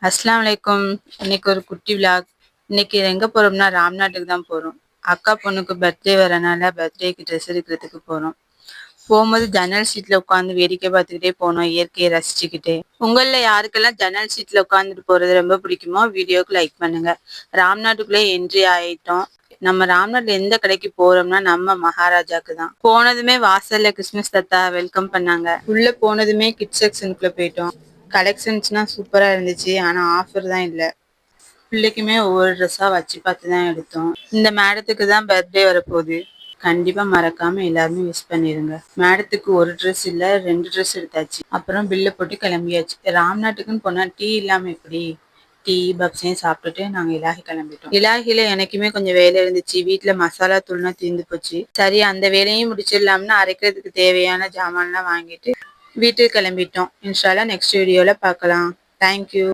அஸ்ஸலாமு அலைக்கும். இன்னைக்கு ஒரு குட்டி விலாக். இன்னைக்கு எங்க போறோம்னா ராம்நாட்டுக்கு தான் போறோம். அக்கா பொண்ணுக்கு பர்த்டே வரனால பர்த்டேக்கு ட்ரெஸ் எடுக்கிறதுக்கு போறோம். போகும்போது ஜன்னல் சீட்ல உட்காந்து வேடிக்கை பார்த்துக்கிட்டே போனோம், இயற்கையை ரசிச்சுக்கிட்டே. உங்கள யாருக்கெல்லாம் ஜன்னல் சீட்ல உட்காந்துட்டு போறது ரொம்ப பிடிக்குமோ வீடியோக்கு லைக் பண்ணுங்க. ராம்நாட்டுக்குள்ளே என்ட்ரி ஆயிட்டோம். நம்ம ராம்நாட்ல எந்த கடைக்கு போறோம்னா நம்ம மகாராஜாக்கு தான். போனதுமே வாசல்ல கிறிஸ்மஸ் தாத்தா வெல்கம் பண்ணாங்க. உள்ள போனதுமே கிட்ஸ் செக்ஷனுக்குள்ள போயிட்டோம். கலெக்ஷன்ஸ்லாம் சூப்பரா இருந்துச்சு. ஆனா ஆஃபர் தான் இல்ல. பிள்ளைக்குமே ஒவ்வொரு ட்ரெஸ்ஸா வச்சு பார்த்து தான் எடுத்தோம். இந்த மேடத்துக்கு தான் பர்த்டே வரப்போகுது. கண்டிப்பா மறக்காம எல்லாருமே விஷ் பண்ணிருங்க. மேடத்துக்கு ஒரு ட்ரெஸ் இல்ல 2 ட்ரெஸ் எடுத்தாச்சு. அப்புறம் பில்ல போட்டு கிளம்பியாச்சு. ராம்நாட்டுக்குன்னு போனா டீ இல்லாம எப்படி? டீ பப்ஸையும் சாப்பிட்டுட்டு நாங்க இலாஹி கிளம்பிட்டோம். இலாஹில எனக்குமே கொஞ்சம் வேலை இருந்துச்சு. வீட்டுல மசாலா தூள்னா தீர்ந்து போச்சு. சரி அந்த வேலையும் முடிச்சிடலாம்னு அரைக்கிறதுக்கு தேவையான ஜாமான்லாம் வாங்கிட்டு வீட்டுக்கு கிளம்பிட்டோம். இன்ஷால்லா நெக்ஸ்ட் வீடியோல பார்க்கலாம். தேங்க்யூ.